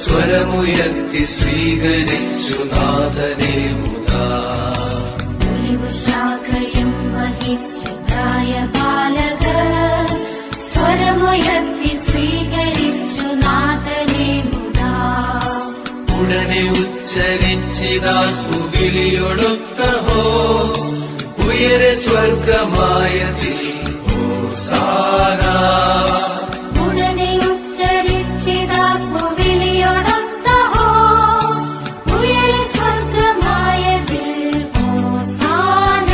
സ്വരമുയർത്തി സ്വീകരിച്ചു നാഥനെ മുതാ. ശാഖയും വഹിച്ച പ്രായബാലകർ സ്വരമുയർത്തി സ്വീകരിച്ചു നാഥനെ മുതാ. ഉടനെ ഉച്ചരിച്ചിതാത്മവിളിയൊടുക്കഹോ ഉയരെ സ്വർഗമായതിൽ ഹോസാന. ഉടനെ ഉച്ചരിച്ചിതാത്മവിളിയൊടുക്കഹോ ഉയരെ സ്വർഗമായതിൽ ഹോസാന.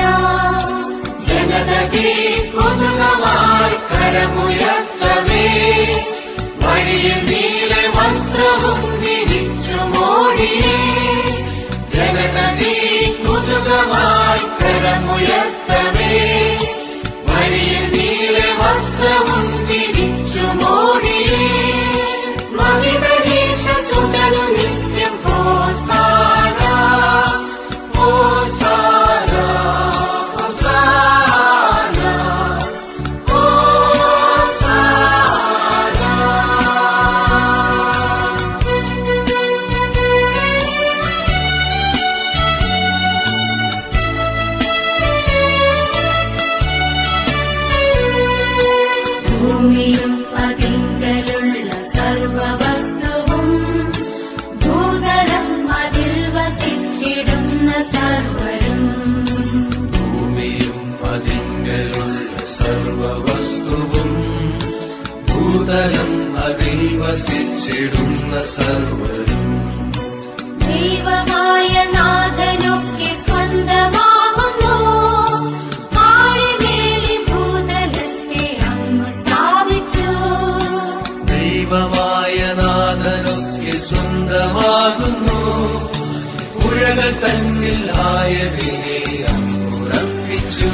ജനതയെ കുതുകമായി കരമുയർത്തവേ, വഴിയിൽ നീല വസ്ത്രവും വിരിച്ചു മോടിയേ. ജനതയെ കുതുകമായി കരമുയർത്തവേ, വഴിയിൽ നീല വസ്ത്രവും വിരിച്ചു മോടിയേ. മഹിതനീശ സുതനു നിത്യം ഹോസാന ഹോസാന ഹോസാന ഹോസാന. ഭൂമിയും അതിങ്കലുള്ള സർവവസ്തുവും ഭൂതലം അതിൽ വസിച്ചിടുന്ന സർവരും. ഭൂമിയും അതിങ്കലുള്ള സർവവസ്തുവും ഭൂതലം അതിൽ വസിച്ചിടുന്ന സർവരും. ദൈവമായ നാഥനൊക്കെ സ്വന്തമാകുന്നു, ആഴിമേലി ഭൂതലത്തെ അങ്ങ് സ്ഥാപിച്ചു. ദൈവമായ നാഥനൊക്കെ സ്വന്തമാകുന്നു, പുഴകൾ തന്നിൽ ആയതിനെ അങ്ങുറപ്പിച്ചു.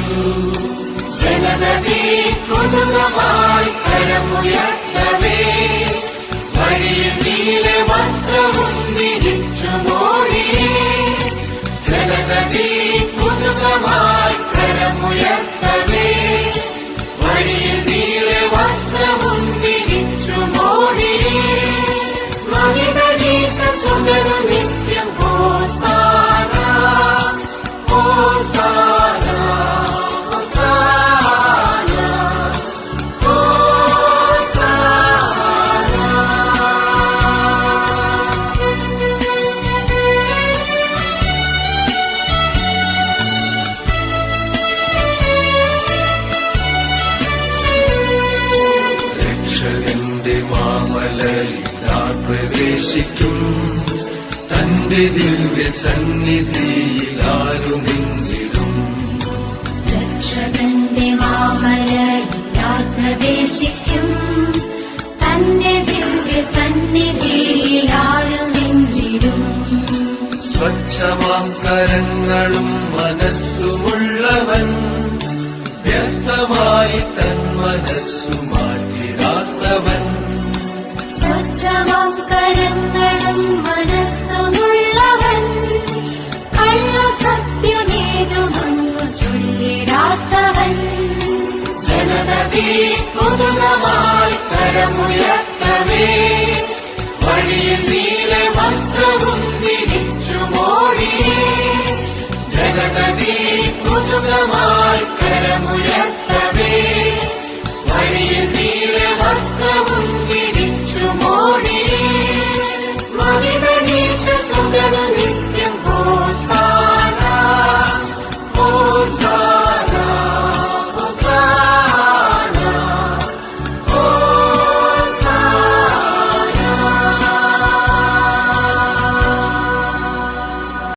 ജനതയെ കുതുകമായി കരമുയർത്തവേ, വഴിയിൽ നീല വസ്ത്രവും വിരിച്ചു മോടിയേ. ജനതയെ കുതുകമായി കരമുയർത്തവേ, വഴിയിൽ നീല വസ്ത്രവും വിരിച്ചു മോടിയേ. മഹിതനീശ സുതനു നിത്യം ഹോസാന ഹോസാന ഹോസാന ഹോസാന. രക്ഷകന്റെ മാമലയിൽ പ്രവേശിക്കും, തന്റെ ദിവ്യ സന്നിധിയിൽ ആരുമിന്നിടും. രക്ഷകന്റെ മാമലയിൽ പ്രവേശിക്കും, തന്റെ ദിവ്യ സന്നിധിയിൽ ആരും നിന്നിടും. സ്വച്ഛമാം കരങ്ങളും മനസ്സുമുള്ളവൻ, വ്യർത്ഥമായി തൻ മനസ്സു മാറ്റിടാത്തവൻ. സ്വച്ഛമാം കരങ്ങളും മനസ്സുമുള്ളവൻ, കള്ളസത്യമേതുമൊന്നു ചൊല്ലിടാത്തവൻ. ജനതയെ കുതുകമായി കരമുയർത്തവേ, വഴിയിൽ നീല വസ്ത്രവും വിരിച്ചു മോടിയേ. ജനതയെ കുതുകമായി കരമുയർത്തവേ, വഴിയിൽ നീല വസ്ത്രവും വിരിച്ചു മോടിയേ. മഹിതനീശ സുതനു